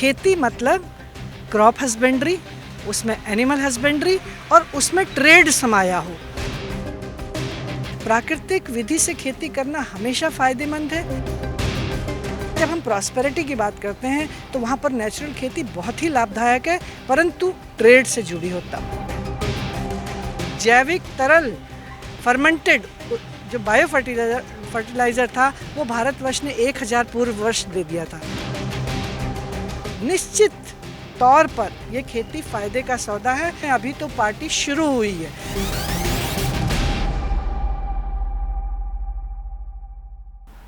खेती मतलब crop husbandry, उसमें एनिमल हस्बेंड्री और उसमें ट्रेड समाया हो। प्राकृतिक विधि से खेती करना हमेशा फायदेमंद है। जब हम प्रॉस्पेरिटी की बात करते हैं तो वहाँ पर नेचुरल खेती बहुत ही लाभदायक है, परंतु ट्रेड से जुड़ी होता। जैविक तरल फर्मेंटेड जो बायो फर्टिलाइज़र था वो भारतवर्ष ने 1000 पूर्व वर्ष दे दिया था। निश्चित तौर पर ये खेती फायदे का सौदा है। अभी तो पार्टी शुरू हुई है।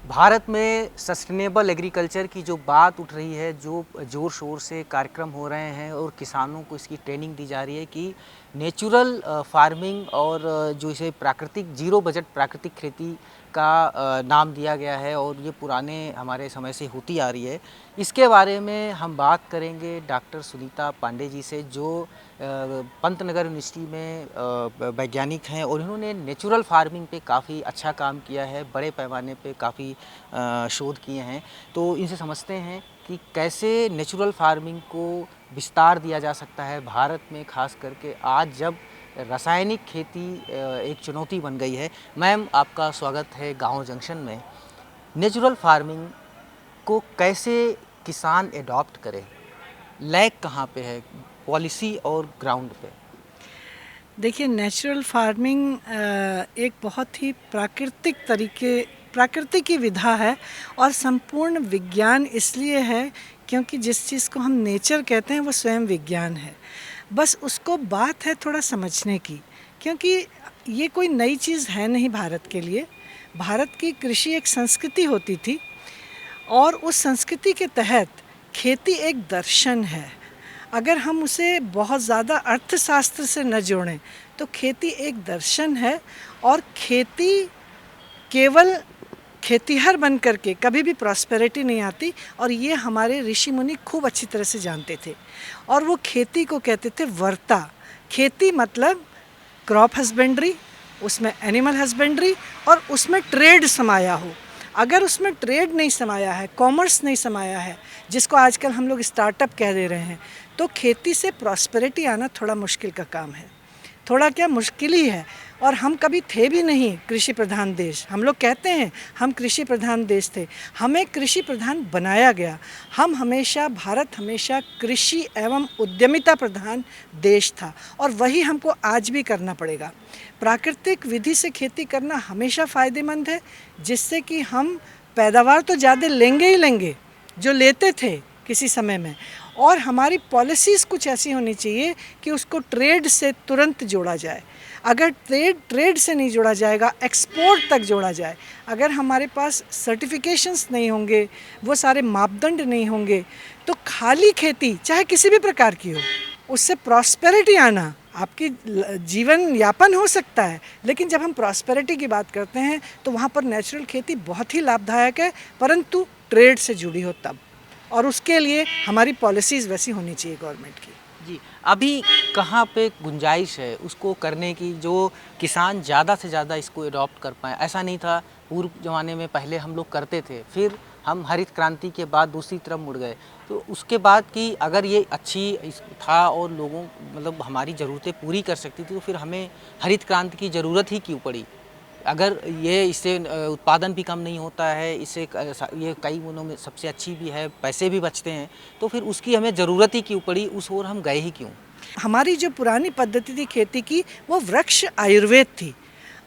भारत में सस्टेनेबल एग्रीकल्चर की जो बात उठ रही है, जो ज़ोर शोर से कार्यक्रम हो रहे हैं और किसानों को इसकी ट्रेनिंग दी जा रही है कि नेचुरल फार्मिंग और जो इसे प्राकृतिक जीरो बजट प्राकृतिक खेती का नाम दिया गया है और ये पुराने हमारे समय से होती आ रही है। इसके बारे में हम बात करेंगे डॉक्टर सुनीता पांडे जी से, जो पंतनगर यूनिवर्सिटी में वैज्ञानिक हैं और इन्होंने नेचुरल फार्मिंग पे काफ़ी अच्छा काम किया है, बड़े पैमाने पे काफ़ी शोध किए हैं। तो इनसे समझते हैं कि कैसे नेचुरल फार्मिंग को विस्तार दिया जा सकता है भारत में, खास करके आज जब रासायनिक खेती एक चुनौती बन गई है। मैम, आपका स्वागत है गांव जंक्शन में। नेचुरल फार्मिंग को कैसे किसान एडॉप्ट करे, लैक कहाँ पे है, पॉलिसी और ग्राउंड पे? देखिए, नेचुरल फार्मिंग एक बहुत ही प्राकृतिक की विधा है और संपूर्ण विज्ञान इसलिए है क्योंकि जिस चीज़ को हम नेचर कहते हैं वो स्वयं विज्ञान है। बस उसको बात है थोड़ा समझने की, क्योंकि ये कोई नई चीज़ है नहीं भारत के लिए। भारत की कृषि एक संस्कृति होती थी और उस संस्कृति के तहत खेती एक दर्शन है। अगर हम उसे बहुत ज़्यादा अर्थशास्त्र से न जोड़ें तो खेती एक दर्शन है और खेती केवल खेतीहर बन करके कभी भी प्रॉस्पेरिटी नहीं आती, और ये हमारे ऋषि मुनि खूब अच्छी तरह से जानते थे। और वो खेती को कहते थे वर्ता। खेती मतलब क्रॉप हस्बेंड्री, उसमें एनिमल हस्बेंड्री और उसमें ट्रेड समाया हो। अगर उसमें ट्रेड नहीं समाया है, कॉमर्स नहीं समाया है, जिसको आजकल हम लोग स्टार्टअप कह दे रहे हैं, तो खेती से प्रॉस्पेरिटी आना थोड़ा मुश्किल का काम है। थोड़ा क्या, मुश्किल ही है। और हम कभी थे भी नहीं कृषि प्रधान देश। हम लोग कहते हैं हम कृषि प्रधान देश थे, हमें कृषि प्रधान बनाया गया। भारत हमेशा कृषि एवं उद्यमिता प्रधान देश था और वही हमको आज भी करना पड़ेगा। प्राकृतिक विधि से खेती करना हमेशा फ़ायदेमंद है, जिससे कि हम पैदावार तो ज़्यादा लेंगे ही लेंगे जो लेते थे किसी समय में, और हमारी पॉलिसीज़ कुछ ऐसी होनी चाहिए कि उसको ट्रेड से तुरंत जोड़ा जाए। अगर ट्रेड से नहीं जोड़ा जाएगा, एक्सपोर्ट तक जोड़ा जाए, अगर हमारे पास सर्टिफिकेशंस नहीं होंगे, वो सारे मापदंड नहीं होंगे, तो खाली खेती चाहे किसी भी प्रकार की हो, उससे प्रॉस्पेरिटी आना, आपकी जीवन यापन हो सकता है, लेकिन जब हम प्रॉस्पेरिटी की बात करते हैं तो वहाँ पर नेचुरल खेती बहुत ही लाभदायक है, परंतु ट्रेड से जुड़ी हो तब, और उसके लिए हमारी पॉलिसीज़ वैसी होनी चाहिए गवर्नमेंट की। जी, अभी कहाँ पे गुंजाइश है उसको करने की, जो किसान ज़्यादा से ज़्यादा इसको अडॉप्ट कर पाएँ? ऐसा नहीं था पूर्व ज़माने में, पहले हम लोग करते थे, फिर हम हरित क्रांति के बाद दूसरी तरफ मुड़ गए, तो उसके बाद कि अगर ये अच्छी था और लोगों मतलब हमारी ज़रूरतें पूरी कर सकती थी, तो फिर हमें हरित क्रांति की ज़रूरत ही क्यों पड़ी? अगर ये इससे उत्पादन भी कम नहीं होता है, इससे ये कई गुणों में सबसे अच्छी भी है, पैसे भी बचते हैं, तो फिर उसकी हमें ज़रूरत ही क्यों पड़ी, उस ओर हम गए ही क्यों? हमारी जो पुरानी पद्धति थी खेती की, वो वृक्ष आयुर्वेद थी।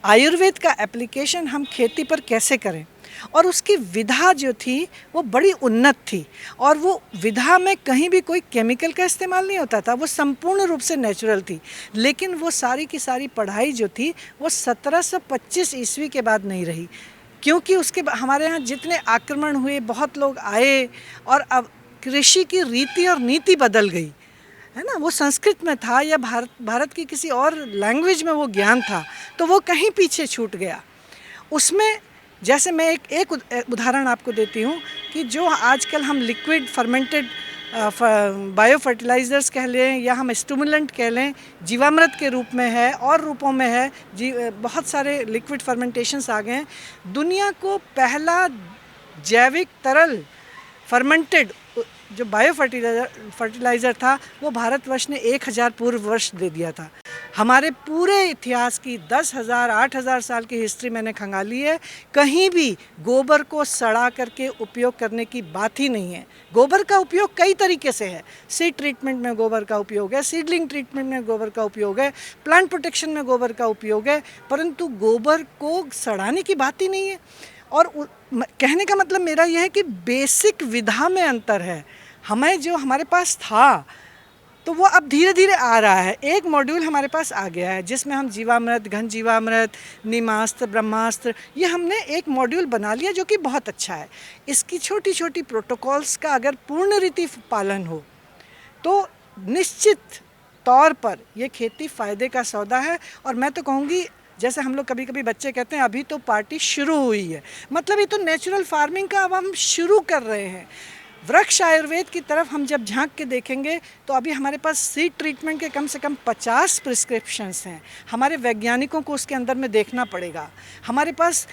आयुर्वेद का एप्लीकेशन हम खेती पर कैसे करें, और उसकी विधा जो थी वो बड़ी उन्नत थी, और वो विधा में कहीं भी कोई केमिकल का इस्तेमाल नहीं होता था, वो संपूर्ण रूप से नेचुरल थी। लेकिन वो सारी की सारी पढ़ाई जो थी वो 1725 ईस्वी के बाद नहीं रही, क्योंकि उसके हमारे यहाँ जितने आक्रमण हुए, बहुत लोग आए, और अब कृषि की रीति और नीति बदल गई, है ना। वो संस्कृत में था या भारत की किसी और लैंग्वेज में वो ज्ञान था, तो वो कहीं पीछे छूट गया। उसमें जैसे मैं एक उदाहरण आपको देती हूँ कि जो आजकल हम लिक्विड फर्मेंटेड बायो फर्टिलाइज़र्स कह लें या हम स्टिमुलेंट कह लें, जीवामृत के रूप में है और रूपों में है, बहुत सारे लिक्विड फर्मेंटेशंस आ गए हैं। दुनिया को पहला जैविक तरल फर्मेंटेड जो बायो फर्टिलाइज़र था वो भारतवर्ष ने 1000 पूर्व वर्ष दे दिया था। हमारे पूरे इतिहास की 10,000 8,000 साल की हिस्ट्री मैंने खंगाली है, कहीं भी गोबर को सड़ा करके उपयोग करने की बात ही नहीं है। गोबर का उपयोग कई तरीके से है, सीड ट्रीटमेंट में गोबर का उपयोग है, सीडलिंग ट्रीटमेंट में गोबर का उपयोग है, प्लांट प्रोटेक्शन में गोबर का उपयोग है, परंतु गोबर को सड़ाने की बात ही नहीं है। और कहने का मतलब मेरा यह है कि बेसिक विधा में अंतर है। हमें जो हमारे पास था तो वो अब धीरे धीरे आ रहा है। एक मॉड्यूल हमारे पास आ गया है जिसमें हम जीवामृत, घन जीवामृत, नीमास्त्र, ब्रह्मास्त्र, ये हमने एक मॉड्यूल बना लिया जो कि बहुत अच्छा है। इसकी छोटी छोटी प्रोटोकॉल्स का अगर पूर्ण रीति पालन हो तो निश्चित तौर पर ये खेती फ़ायदे का सौदा है। और मैं तो कहूँगी, जैसे हम लोग कभी कभी बच्चे कहते हैं अभी तो पार्टी शुरू हुई है, मतलब ये तो नेचुरल फार्मिंग का अब हम शुरू कर रहे हैं। वृक्ष आयुर्वेद की तरफ हम जब झांक के देखेंगे तो अभी हमारे पास सीड ट्रीटमेंट के कम से कम 50 प्रिस्क्रिप्शंस हैं। हमारे वैज्ञानिकों को उसके अंदर में देखना पड़ेगा। हमारे पास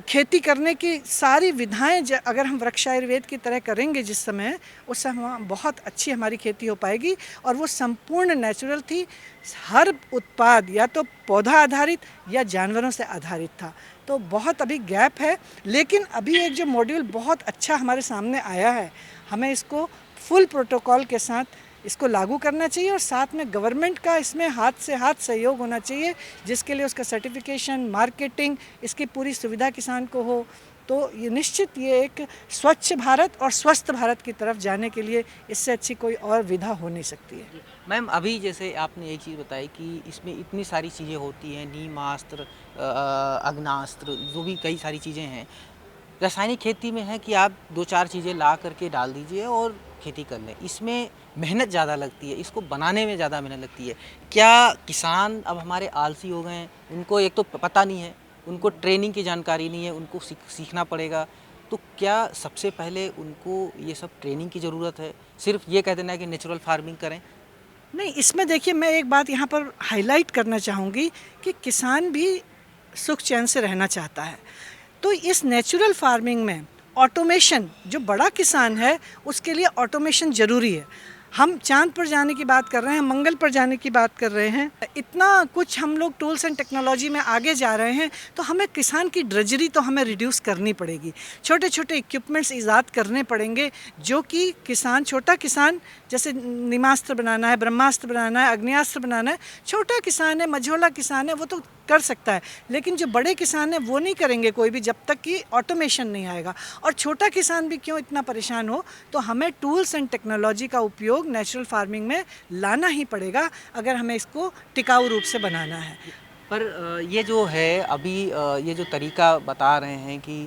खेती करने की सारी विधाएं अगर हम वृक्ष आयुर्वेद की तरह करेंगे जिस समय, उससे हम बहुत अच्छी हमारी खेती हो पाएगी। और वो संपूर्ण नेचुरल थी। हर उत्पाद या तो पौधा आधारित या जानवरों से आधारित था। तो बहुत अभी गैप है, लेकिन अभी एक जो मॉड्यूल बहुत अच्छा हमारे सामने आया है, हमें इसको फुल प्रोटोकॉल के साथ इसको लागू करना चाहिए। और साथ में गवर्नमेंट का इसमें हाथ से हाथ सहयोग होना चाहिए, जिसके लिए उसका सर्टिफिकेशन, मार्केटिंग, इसकी पूरी सुविधा किसान को हो। तो ये निश्चित ये एक स्वच्छ भारत और स्वस्थ भारत की तरफ जाने के लिए इससे अच्छी कोई और विधा हो नहीं सकती है। मैम, अभी जैसे आपने एक चीज़ बताई कि इसमें इतनी सारी चीज़ें होती हैं, नीमास्त्र, अग्नास्त्र, जो भी कई सारी चीज़ें हैं। रासायनिक खेती में है कि आप 2-4 चीज़ें ला करके डाल दीजिए और खेती कर लें। इसमें मेहनत ज़्यादा लगती है, इसको बनाने में ज़्यादा मेहनत लगती है। क्या किसान अब हमारे आलसी हो गए हैं? उनको एक तो पता नहीं है, उनको ट्रेनिंग की जानकारी नहीं है, उनको सीखना पड़ेगा। तो क्या सबसे पहले उनको ये सब ट्रेनिंग की ज़रूरत है? सिर्फ ये कह देना है कि नेचुरल फार्मिंग करें? नहीं, इसमें देखिए मैं एक बात यहाँ पर हाईलाइट करना चाहूँगी कि किसान भी सुख चैन से रहना चाहता है। तो इस नेचुरल फार्मिंग में ऑटोमेशन, जो बड़ा किसान है उसके लिए ऑटोमेशन ज़रूरी है। हम चांद पर जाने की बात कर रहे हैं, मंगल पर जाने की बात कर रहे हैं, इतना कुछ हम लोग टूल्स एंड टेक्नोलॉजी में आगे जा रहे हैं। तो हमें किसान की ड्रजरी तो हमें रिड्यूस करनी पड़ेगी। छोटे छोटे इक्विपमेंट्स ईजाद करने पड़ेंगे जो कि किसान, छोटा किसान, जैसे निमास्त्र बनाना है, ब्रह्मास्त्र बनाना है, अग्नियास्त्र बनाना है, छोटा किसान है, मझोला किसान है, वो तो कर सकता है। लेकिन जो बड़े किसान हैं वो नहीं करेंगे कोई भी, जब तक कि ऑटोमेशन नहीं आएगा। और छोटा किसान भी क्यों इतना परेशान हो, तो हमें टूल्स एंड टेक्नोलॉजी का उपयोग नेचुरल फार्मिंग में लाना ही पड़ेगा अगर हमें इसको टिकाऊ रूप से बनाना है। पर ये जो है अभी ये जो तरीका बता रहे हैं कि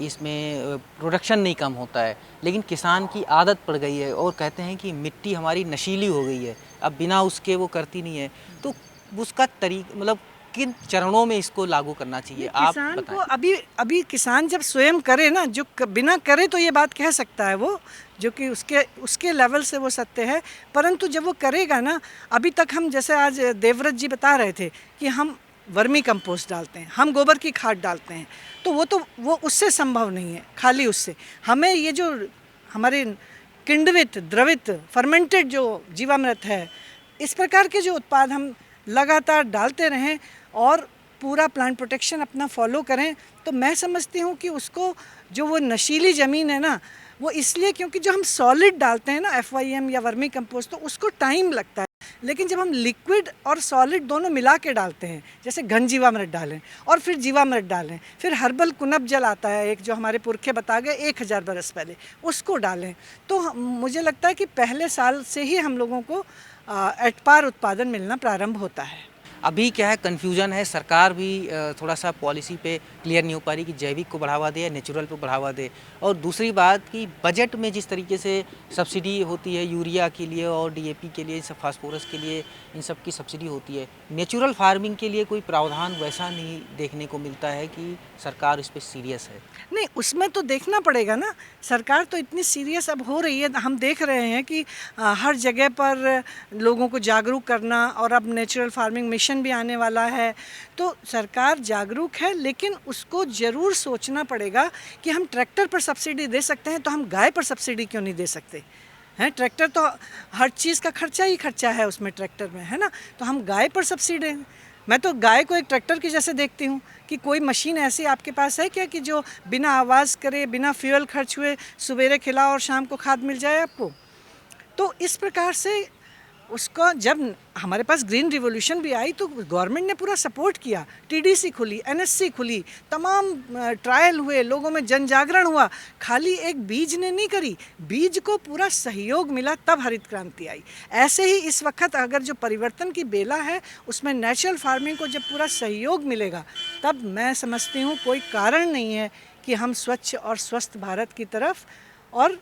इसमें प्रोडक्शन नहीं कम होता है, लेकिन किसान की आदत पड़ गई है और कहते हैं कि मिट्टी हमारी नशीली हो गई है, अब बिना उसके वो करती नहीं है। तो उसका मतलब किन चरणों में इसको लागू करना चाहिए, आप किसान बताएं। को अभी किसान जब स्वयं करे ना, जो बिना करे तो ये बात कह सकता है वो, जो कि उसके लेवल से वो सत्य है। परंतु जब वो करेगा ना, अभी तक हम, जैसे आज देवव्रत जी बता रहे थे कि हम वर्मी कंपोस्ट डालते हैं, हम गोबर की खाद डालते हैं, तो वो उससे संभव नहीं है। खाली उससे हमें ये जो हमारे किण्वित, द्रवित, फर्मेंटेड जो जीवामृत है, इस प्रकार के जो उत्पाद हम लगातार डालते रहें और पूरा प्लांट प्रोटेक्शन अपना फॉलो करें, तो मैं समझती हूँ कि उसको, जो वो नशीली ज़मीन है ना, वो इसलिए क्योंकि जो हम सॉलिड डालते हैं ना, FYM या वर्मी कंपोस्ट, तो उसको टाइम लगता है। लेकिन जब हम लिक्विड और सॉलिड दोनों मिला के डालते हैं, जैसे घन जीवामृत डालें और फिर जीवामृत डालें, फिर हर्बल कुनब जल आता है एक, जो हमारे पुरखे बता गए 1000 बरस पहले, उसको डालें, तो मुझे लगता है कि पहले साल से ही हम लोगों को एट पार उत्पादन मिलना प्रारंभ होता है। अभी क्या है, कन्फ्यूजन है, सरकार भी थोड़ा सा पॉलिसी पे क्लियर नहीं हो पा रही कि जैविक को बढ़ावा दे या नेचुरल को बढ़ावा दे। और दूसरी बात कि बजट में जिस तरीके से सब्सिडी होती है यूरिया के लिए और DAP के लिए, सब फास्फोरस के लिए, इन सब की सब्सिडी होती है, नेचुरल फार्मिंग के लिए कोई प्रावधान वैसा नहीं देखने को मिलता है कि सरकार इस पर सीरियस है। नहीं, उसमें तो देखना पड़ेगा ना, सरकार तो इतनी सीरियस अब हो रही है। हम देख रहे हैं कि हर जगह पर लोगों को जागरूक करना, और अब नेचुरल फार्मिंग मिशन रेगुलेशन भी आने वाला है। तो सरकार जागरूक है, लेकिन उसको ज़रूर सोचना पड़ेगा कि हम ट्रैक्टर पर सब्सिडी दे सकते हैं तो हम गाय पर सब्सिडी क्यों नहीं दे सकते हैं। ट्रैक्टर तो हर चीज़ का खर्चा ही खर्चा है उसमें, ट्रैक्टर में, है ना। तो हम गाय पर सब्सिडी दें। मैं तो गाय को एक ट्रैक्टर की जैसे देखती हूँ कि कोई मशीन ऐसी आपके पास है क्या कि जो बिना आवाज़ करे, बिना फ्यूल खर्च हुए सवेरे खिलाओ और शाम को खाद मिल जाए आपको। तो इस प्रकार से उसको, जब हमारे पास ग्रीन रिवॉल्यूशन भी आई तो गवर्नमेंट ने पूरा सपोर्ट किया, टीडीसी खुली, एनएससी खुली, तमाम ट्रायल हुए, लोगों में जन जागरण हुआ। खाली एक बीज ने नहीं करी, बीज को पूरा सहयोग मिला, तब हरित क्रांति आई। ऐसे ही इस वक्त अगर जो परिवर्तन की बेला है उसमें नेचुरल फार्मिंग को जब पूरा सहयोग मिलेगा, तब मैं समझती हूँ कोई कारण नहीं है कि हम स्वच्छ और स्वस्थ भारत की तरफ और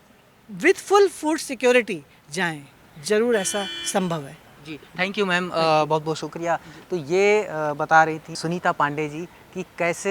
विथ फुल फूड सिक्योरिटी जाएं। ज़रूर ऐसा संभव है। जी, थैंक यू मैम, बहुत बहुत शुक्रिया। तो ये बता रही थी सुनीता पांडे जी कि कैसे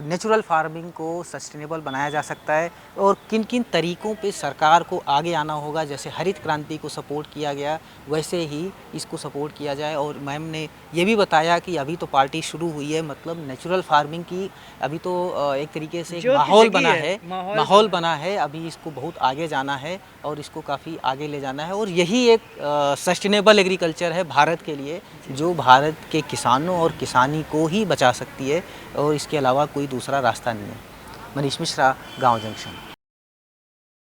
नेचुरल फार्मिंग को सस्टेनेबल बनाया जा सकता है और किन किन तरीक़ों पे सरकार को आगे आना होगा। जैसे हरित क्रांति को सपोर्ट किया गया, वैसे ही इसको सपोर्ट किया जाए। और मैम ने ये भी बताया कि अभी तो पार्टी शुरू हुई है, मतलब नेचुरल फार्मिंग की अभी तो एक तरीके से एक माहौल बना है, माहौल बना है। अभी इसको बहुत आगे जाना है और इसको काफ़ी आगे ले जाना है। और यही एक सस्टेनेबल एग्रीकल्चर है भारत के लिए, जो भारत के किसानों और किसानी को ही बचा सकती है, और इसके अलावा कोई दूसरा रास्ता नहीं है। मनीष मिश्रा, गांव जंक्शन।